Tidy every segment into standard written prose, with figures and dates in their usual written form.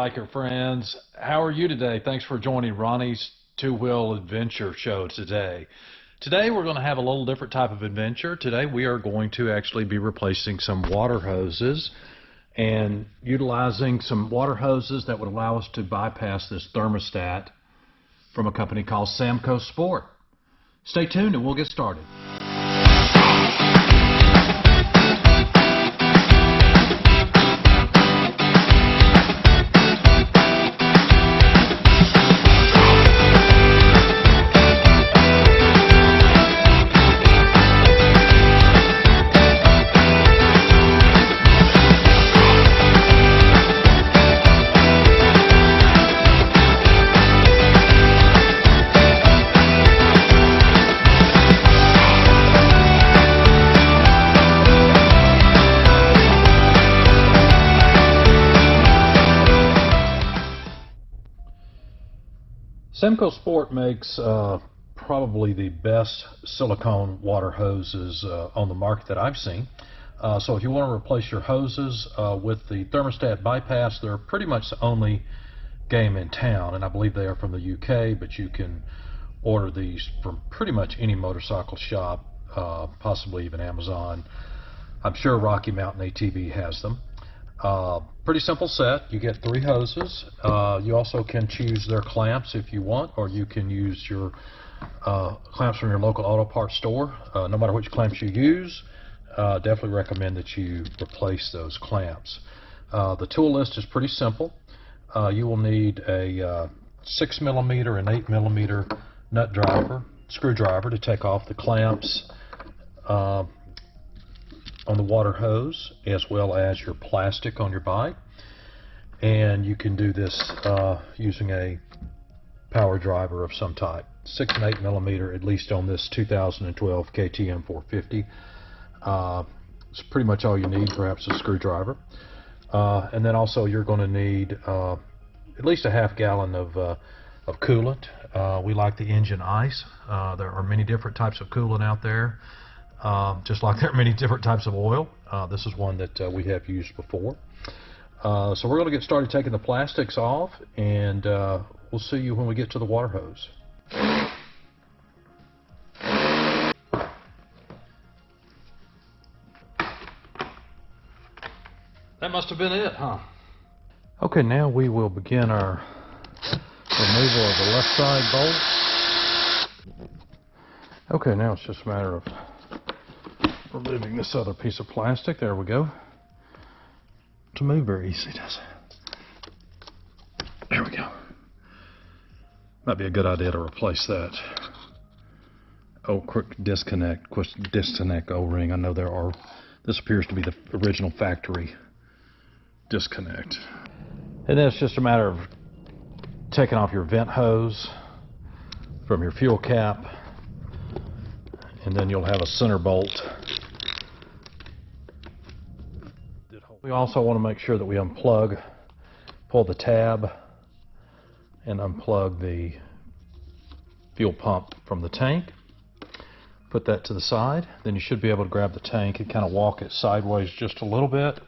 biker friends. How are you today? Thanks for joining Ronnie's Two-Wheel Adventure Show today. Today we're going to have a little different type of adventure. Today we are going to actually be replacing some water hoses and utilizing some water hoses that would allow us to bypass this thermostat from a company called Samco Sport. Stay tuned and we'll get started. Samco Sport makes probably the best silicone water hoses on the market that I've seen. So if you want to replace your hoses with the thermostat bypass, they're pretty much the only game in town, and I believe they are from the UK, but you can order these from pretty much any motorcycle shop, possibly even Amazon. I'm sure Rocky Mountain ATV has them. Pretty simple set. You get 3 hoses. You also can choose their clamps if you want, or you can use your clamps from your local auto parts store. No matter which clamps you use, definitely recommend that you replace those clamps. The tool list is pretty simple. You will need a 6mm and 8mm nut driver, screwdriver to take off the clamps on the water hose, as well as your plastic on your bike. And you can do this using a power driver of some type, 6 and 8mm, at least on this 2012 KTM 450. It's pretty much all you need, perhaps a screwdriver. And then also you're going to need at least a half gallon of coolant. We like the engine ice. There are many different types of coolant out there. Just like there are many different types of oil. This is one that we have used before. So we're going to get started taking the plastics off, and we'll see you when we get to the water hose. That must have been it, huh? Okay, now we will begin our removal of the left side bolt. Okay, now it's just a matter of removing this other piece of plastic. There we go. To move very easy, does it? There we go. Might be a good idea to replace that. Oh, quick disconnect O-ring. I know there are. This appears to be the original factory disconnect. And then it's just a matter of taking off your vent hose from your fuel cap, and then you'll have a center bolt. We also want to make sure that we pull the tab and unplug the fuel pump from the tank. Put that to the side. Then you should be able to grab the tank and kind of walk it sideways just a little bit.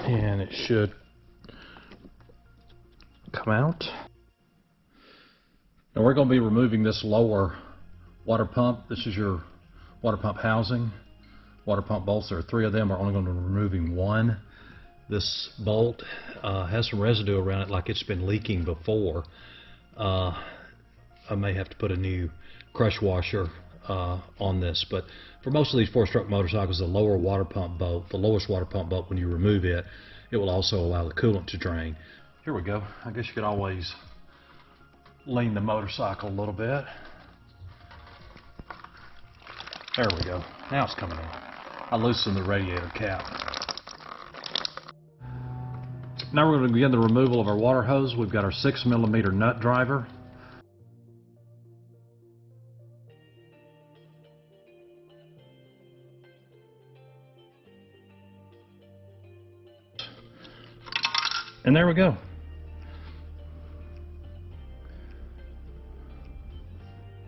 And it should come out. Now we're going to be removing this lower water pump. This is your water pump housing. Water pump bolts, there are 3 of them. We're only going to be removing 1. This bolt has some residue around it, like it's been leaking before. I may have to put a new crush washer on this, but for most of these 4-stroke motorcycles, the lower water pump bolt, the lowest water pump bolt, when you remove it, it will also allow the coolant to drain. Here we go. I guess you could always lean the motorcycle a little bit. There we go. Now it's coming in. I loosened the radiator cap. Now we're going to begin the removal of our water hose. We've got our 6mm nut driver. And there we go.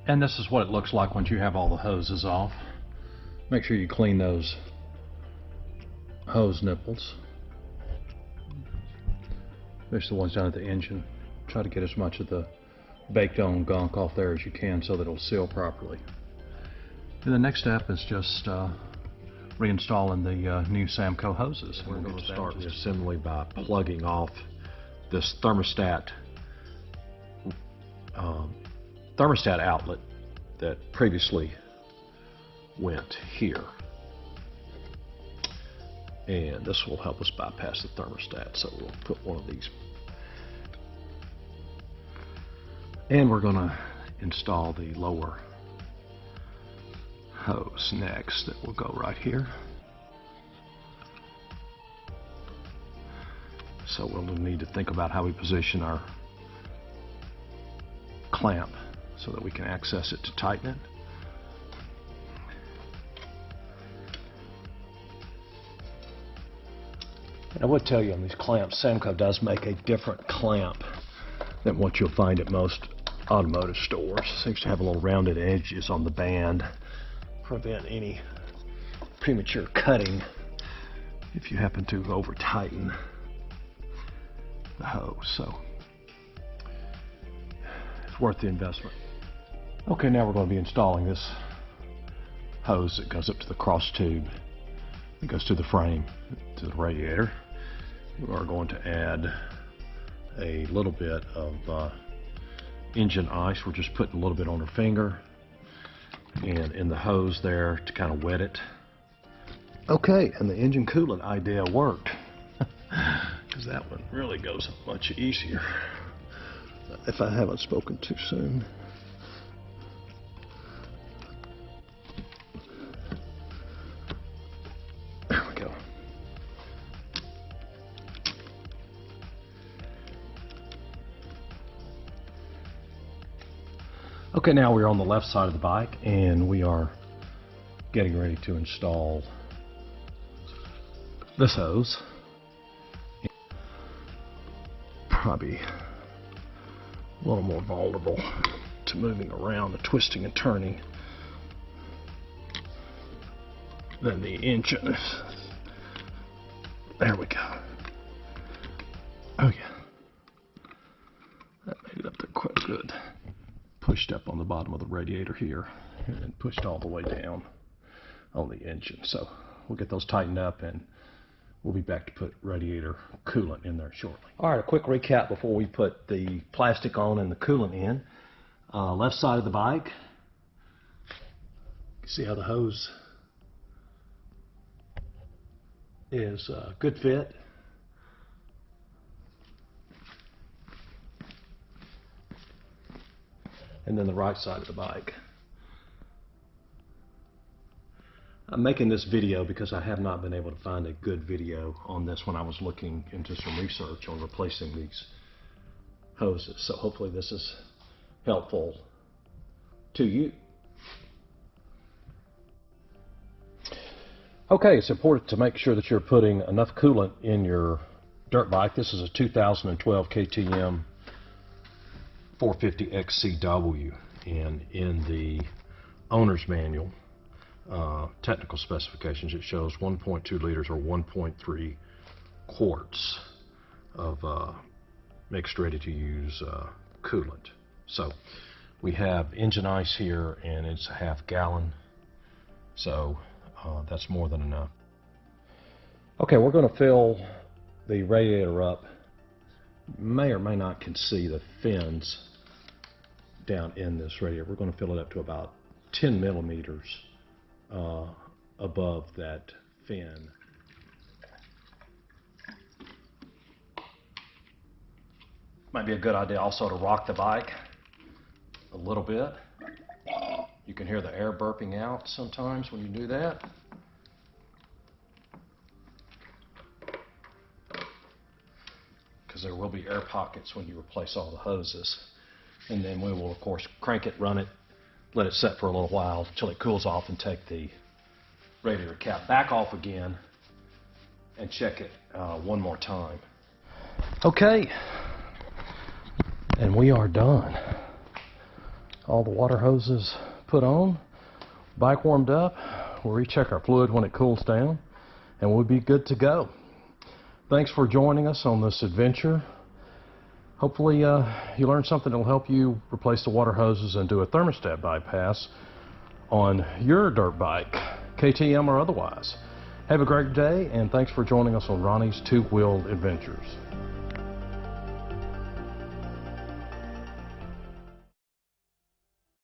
And this is what it looks like once you have all the hoses off. Make sure you clean those hose nipples. especially the ones down at the engine. Try to get as much of the baked on gunk off there as you can so that it'll seal properly. And the next step is just reinstalling the new Samco hoses. We're going to start the assembly by plugging off this thermostat outlet that previously went here, and this will help us bypass the thermostat. So we'll put one of these, and we're going to install the lower hose next. That will go right here. So we'll need to think about how we position our clamp so that we can access it to tighten it. And I would tell you on these clamps, Samco does make a different clamp than what you'll find at most automotive stores. It seems to have a little rounded edges on the band, prevent any premature cutting if you happen to over tighten the hose. So it's worth the investment. Okay, now we're going to be installing this hose that goes up to the cross tube. It goes to the frame, to the radiator. We are going to add a little bit of engine ice. We're just putting a little bit on our finger and in the hose there to kind of wet it. Okay, and the engine coolant idea worked, because that one really goes much easier. If I haven't spoken too soon. There we go. Okay, now we're on the left side of the bike, and we are getting ready to install this hose. Probably a little more vulnerable to moving around, the twisting and turning, than the engine. There we go. Oh yeah, that made it up there quite good. Pushed up on the bottom of the radiator here and then pushed all the way down on the engine. So we'll get those tightened up and we'll be back to put radiator coolant in there shortly. All right, a quick recap before we put the plastic on and the coolant in. Left side of the bike, you see how the hose is good fit. And then the right side of the bike. I'm making this video because I have not been able to find a good video on this when I was looking into some research on replacing these hoses. So hopefully this is helpful to you. Okay, it's important to make sure that you're putting enough coolant in your dirt bike. This is a 2012 KTM 450 XCW, and in the owner's manual technical specifications it shows 1.2 liters or 1.3 quarts of mixed ready-to-use coolant. So we have engine ice here, and it's a half gallon, so that's more than enough. Okay, we're going to fill the radiator up. May or may not can see the fins down in this radiator. We're going to fill it up to about 10 millimeters above that fin. Might be a good idea also to rock the bike a little bit. You can hear the air burping out sometimes when you do that. Because there will be air pockets when you replace all the hoses. And then we will of course crank it, run it, let it set for a little while until it cools off, and take the radiator cap back off again and check it one more time. Okay, and we are done. All the water hoses put on, bike warmed up. We'll recheck our fluid when it cools down, and we'll be good to go. Thanks for joining us on this adventure hopefully you learned something that will help you replace the water hoses and do a thermostat bypass on your dirt bike, KTM or otherwise. Have a great day, and thanks for joining us on Ronnie's Two-Wheeled Adventures.